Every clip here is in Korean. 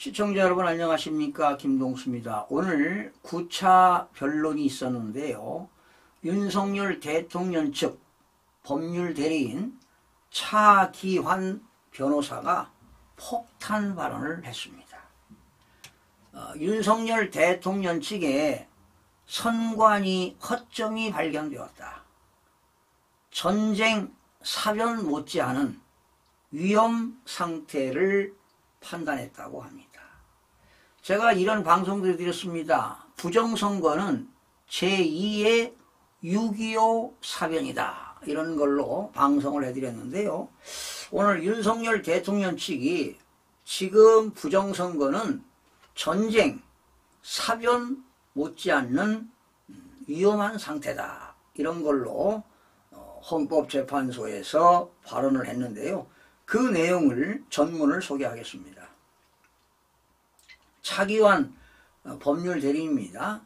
시청자 여러분 안녕하십니까, 김동수입니다. 오늘 9차 변론이 있었는데요, 윤석열 대통령 측 법률 대리인 차기환 변호사가 폭탄 발언을 했습니다. 윤석열 대통령 측에 선관위 허점이 발견되었다. 전쟁 사변 못지않은 위험 상태를 판단했다고 합니다. 제가 이런 방송들을 드렸습니다. 부정선거는 제2의 6.25 사변이다, 이런 걸로 방송을 해드렸는데요. 오늘 윤석열 대통령 측이 지금 부정선거는 전쟁, 사변 못지않는 위험한 상태다, 이런 걸로 헌법재판소에서 발언을 했는데요. 그 내용을 전문을 소개하겠습니다. 차기환 법률 대리인입니다.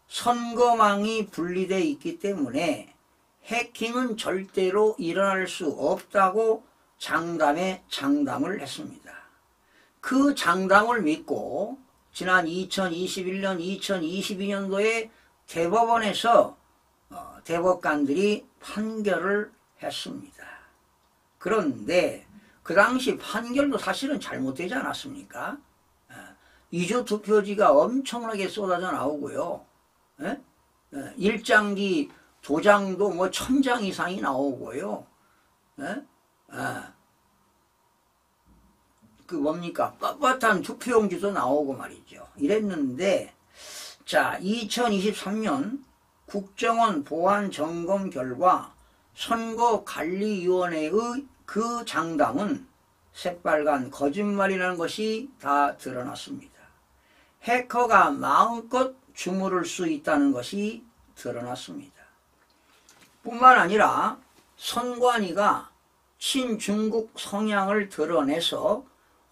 선거망이 분리되어 있기 때문에 해킹은 절대로 일어날 수 없다고 장담에 장담을 했습니다. 그 장담을 믿고 지난 2021년, 2022년도에 대법원에서 대법관들이 판결을 했습니다. 그런데 그 당시 판결도 사실은 잘못되지 않았습니까? 위조 투표지가 엄청나게 쏟아져 나오고요. 일장기 도장도 뭐 1000장 이상이 나오고요. 그 뭡니까? 뻣뻣한 투표용지도 나오고 말이죠. 이랬는데, 자, 2023년 국정원 보안 점검 결과 선거관리위원회의 그 장담은 새빨간 거짓말이라는 것이 다 드러났습니다. 해커가 마음껏 주무를 수 있다는 것이 드러났습니다. 뿐만 아니라 선관위가 친중국 성향을 드러내서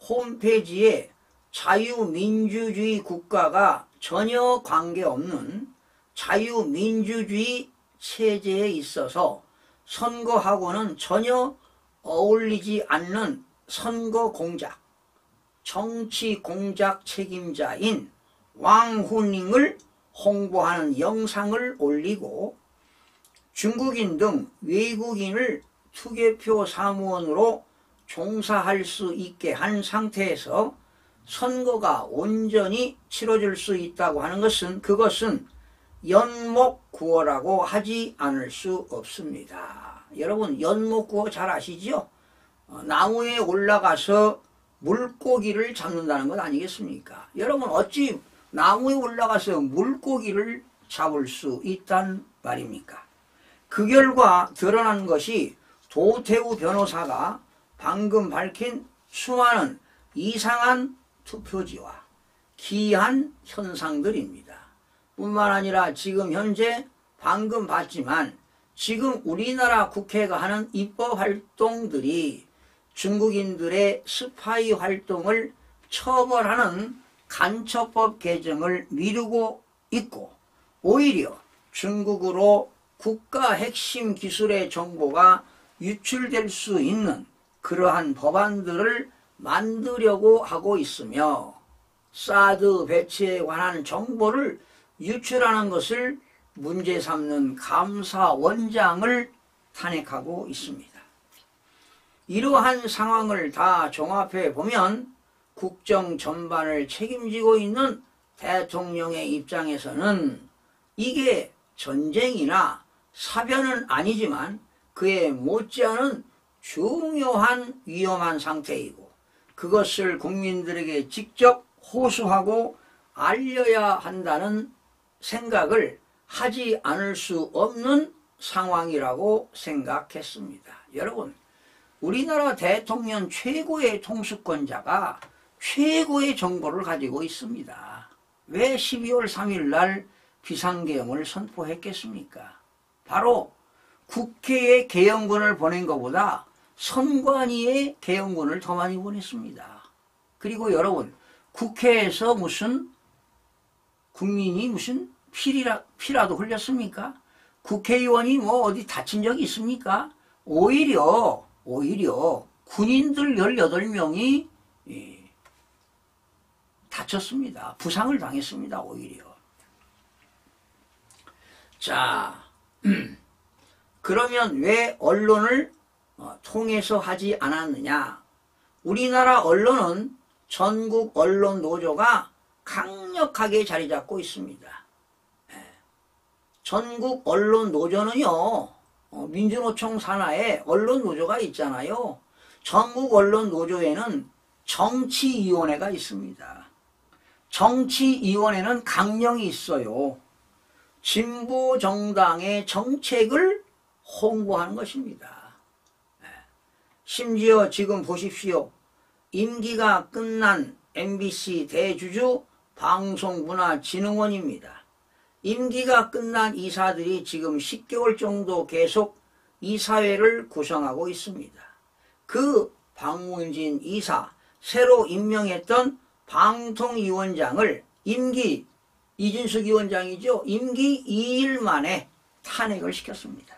홈페이지에 자유민주주의 국가가 전혀 관계없는 자유민주주의 체제에 있어서 선거하고는 전혀 어울리지 않는 선거 공작, 정치 공작 책임자인 왕후닝을 홍보하는 영상을 올리고 중국인 등 외국인을 투개표 사무원으로 종사할 수 있게 한 상태에서 선거가 온전히 치러질 수 있다고 하는 것은, 그것은 연목구어라고 하지 않을 수 없습니다. 여러분, 연목구어 잘 아시죠? 나무에 올라가서 물고기를 잡는다는 것 아니겠습니까? 여러분, 어찌 나무에 올라가서 물고기를 잡을 수 있단 말입니까? 그 결과 드러난 것이 도태우 변호사가 방금 밝힌 수많은 이상한 투표지와 기이한 현상들입니다. 뿐만 아니라 지금 현재 방금 봤지만 지금 우리나라 국회가 하는 입법 활동들이 중국인들의 스파이 활동을 처벌하는 간첩법 개정을 미루고 있고, 오히려 중국으로 국가 핵심 기술의 정보가 유출될 수 있는 그러한 법안들을 만들려고 하고 있으며, 사드 배치에 관한 정보를 유출하는 것을 문제 삼는 감사원장을 탄핵하고 있습니다. 이러한 상황을 다 종합해 보면 국정 전반을 책임지고 있는 대통령의 입장에서는 이게 전쟁이나 사변은 아니지만 그에 못지않은 중요한 위험한 상태이고, 그것을 국민들에게 직접 호소하고 알려야 한다는 생각을 하지 않을 수 없는 상황이라고 생각했습니다. 여러분, 우리나라 대통령 최고의 통수권자가 최고의 정보를 가지고 있습니다. 왜 12월 3일 날 비상계엄을 선포했겠습니까? 바로 국회에 계엄군을 보낸 것보다 선관위에 계엄군을 더 많이 보냈습니다. 그리고 여러분, 국회에서 무슨 국민이 무슨 피라도 흘렸습니까? 국회의원이 뭐 어디 다친 적이 있습니까? 오히려 군인들 18명이 다쳤습니다. 부상을 당했습니다. 오히려. 자, 그러면 왜 언론을 통해서 하지 않았느냐? 우리나라 언론은 전국 언론 노조가 강력하게 자리 잡고 있습니다. 전국 언론 노조는요, 민주노총 산하에 언론 노조가 있잖아요. 전국 언론 노조에는 정치위원회가 있습니다. 정치위원회는 강령이 있어요. 진보 정당의 정책을 홍보하는 것입니다. 심지어 지금 보십시오. 임기가 끝난 MBC 대주주 방송문화진흥원입니다. 임기가 끝난 이사들이 지금 10개월 정도 계속 이사회를 구성하고 있습니다. 그 박문진 이사, 새로 임명했던 방통위원장을 임기, 이준석 위원장이죠. 임기 2일 만에 탄핵을 시켰습니다.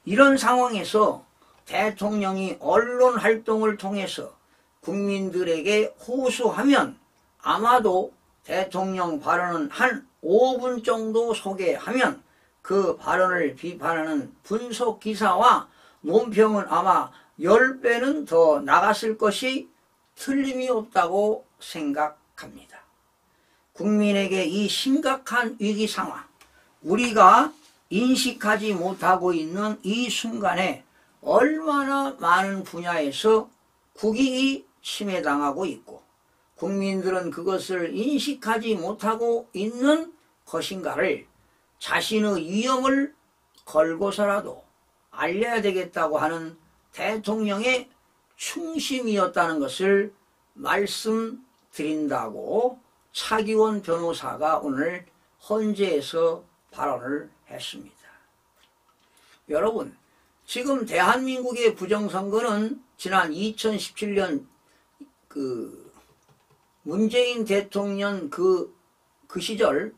이런 상황에서 대통령이 언론 활동을 통해서 국민들에게 호소하면 아마도 대통령 발언은 한 5분 정도 소개하면 그 발언을 비판하는 분석 기사와 논평은 아마 10배는 더 나갔을 것이 틀림이 없다고 생각합니다. 국민에게 이 심각한 위기 상황, 우리가 인식하지 못하고 있는 이 순간에 얼마나 많은 분야에서 국익이 침해당하고 있고 국민들은 그것을 인식하지 못하고 있는 것인가를 자신의 위험을 걸고서라도 알려야 되겠다고 하는 대통령의 충심이었다는 것을 말씀드린다고 차기원 변호사가 오늘 헌재에서 발언을 했습니다. 여러분, 지금 대한민국의 부정선거는 지난 2017년 문재인 대통령 그 시절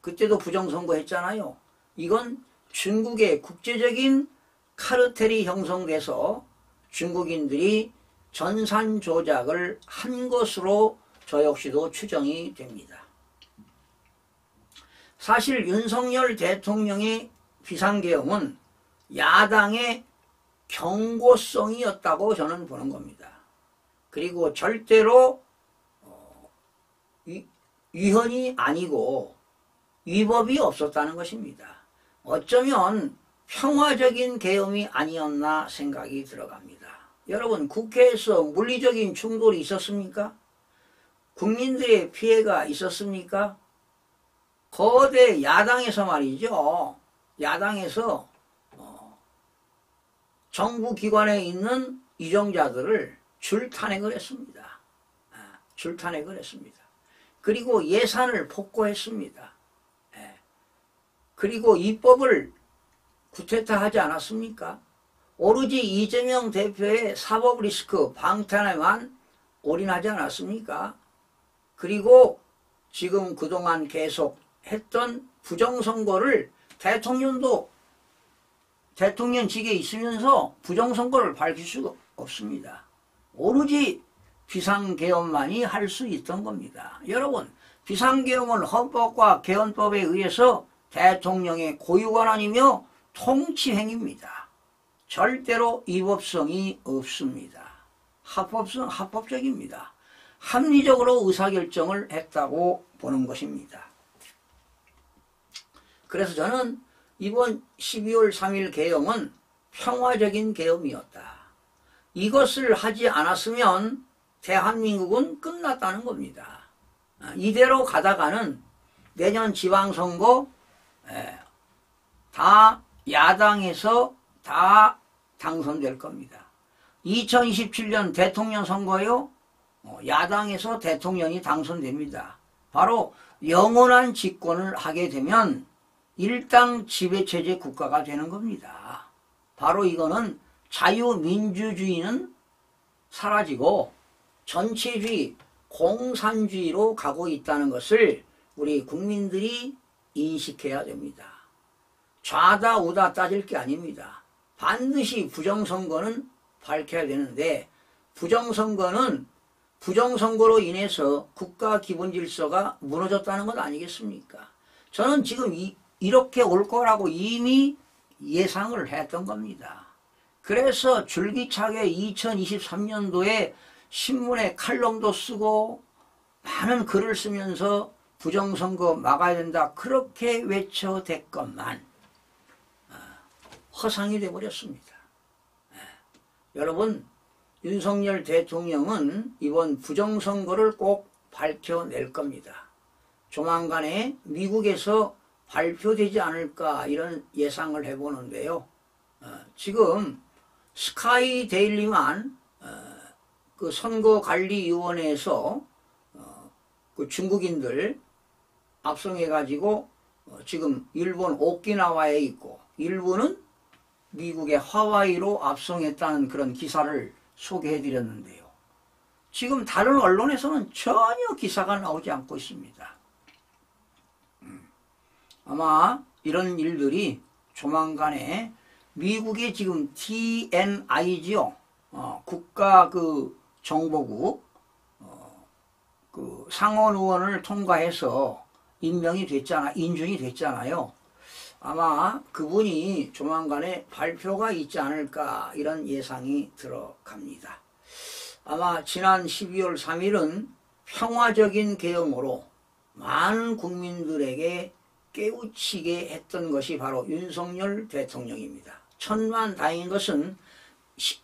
그때도 부정선거 했잖아요. 이건 중국의 국제적인 카르텔이 형성돼서 중국인들이 전산 조작을 한 것으로 저 역시도 추정이 됩니다. 사실 윤석열 대통령의 비상계엄은 야당의 경고성이었다고 저는 보는 겁니다. 그리고 절대로 위헌이 아니고 위법이 없었다는 것입니다. 어쩌면 평화적인 계엄이 아니었나 생각이 들어갑니다. 여러분, 국회에서 물리적인 충돌이 있었습니까? 국민들의 피해가 있었습니까? 거대 야당에서 말이죠. 야당에서 정부 기관에 있는 위정자들을 줄탄핵을 했습니다. 줄탄핵을 했습니다. 그리고 예산을 폭거했습니다. 그리고 입법을 구태타하지 않았습니까? 오로지 이재명 대표의 사법 리스크 방탄에만 올인하지 않았습니까? 그리고 지금 그동안 계속 했던 부정선거를 대통령직에 있으면서 부정선거를 밝힐 수가 없습니다. 오로지 비상계엄만이 할 수 있던 겁니다. 여러분, 비상계엄은 헌법과 개헌법에 의해서 대통령의 고유권한이며 통치행위입니다. 절대로 위법성이 없습니다. 합법적입니다. 합리적으로 의사결정을 했다고 보는 것입니다. 그래서 저는 이번 12월 3일 계엄은 평화적인 계엄이었다. 이것을 하지 않았으면 대한민국은 끝났다는 겁니다. 이대로 가다가는 내년 지방선거 다 야당에서 다 당선될 겁니다. 2027년 대통령 선거요, 야당에서 대통령이 당선됩니다. 바로 영원한 집권을 하게 되면 일당 지배체제 국가가 되는 겁니다. 바로 이거는 자유민주주의는 사라지고 전체주의, 공산주의로 가고 있다는 것을 우리 국민들이 인식해야 됩니다. 좌다 우다 따질 게 아닙니다. 반드시 부정선거는 밝혀야 되는데 부정선거는 부정선거로 인해서 국가 기본 질서가 무너졌다는 것 아니겠습니까? 저는 지금 이렇게 올 거라고 이미 예상을 했던 겁니다. 그래서 줄기차게 2023년도에 신문에 칼럼도 쓰고 많은 글을 쓰면서 부정선거 막아야 된다 그렇게 외쳐댔건만 허상이 돼버렸습니다. 여러분, 윤석열 대통령은 이번 부정선거를 꼭 밝혀낼 겁니다. 조만간에 미국에서 발표되지 않을까 이런 예상을 해보는데요. 지금 스카이 데일리만 그 선거관리위원회에서 그 중국인들 압송해가지고 지금 일본 오키나와에 있고 일본은 미국의 하와이로 압송했다는 그런 기사를 소개해드렸는데요. 지금 다른 언론에서는 전혀 기사가 나오지 않고 있습니다. 아마 이런 일들이 조만간에 미국의 지금 TNI지요. 국가 그 정보국 그 상원 의원을 통과해서 인준이 됐잖아요. 아마 그분이 조만간에 발표가 있지 않을까 이런 예상이 들어갑니다. 아마 지난 12월 3일은 평화적인 계엄으로 많은 국민들에게 깨우치게 했던 것이 바로 윤석열 대통령입니다. 천만다행인 것은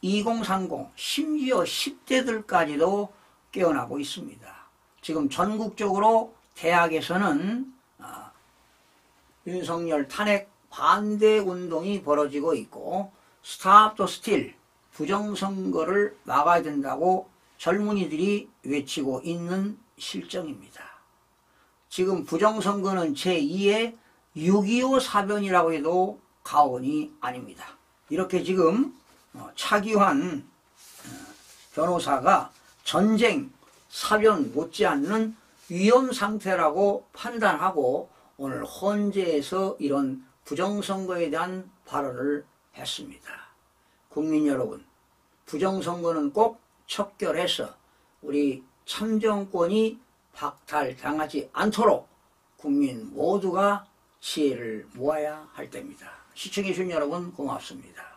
2030 심지어 10대들까지도 깨어나고 있습니다. 지금 전국적으로 대학에서는 윤석열 탄핵 반대 운동이 벌어지고 있고 스탑 더 스틸 부정선거를 막아야 된다고 젊은이들이 외치고 있는 실정입니다. 지금 부정선거는 제2의 6.25 사변이라고 해도 과언이 아닙니다. 이렇게 지금 차기환 변호사가 전쟁, 사변 못지않는 위험 상태라고 판단하고 오늘 헌재에서 이런 부정선거에 대한 발언을 했습니다. 국민 여러분, 부정선거는 꼭 척결해서 우리 참정권이 박탈당하지 않도록 국민 모두가 지혜를 모아야 할 때입니다. 시청해 주신 여러분 고맙습니다.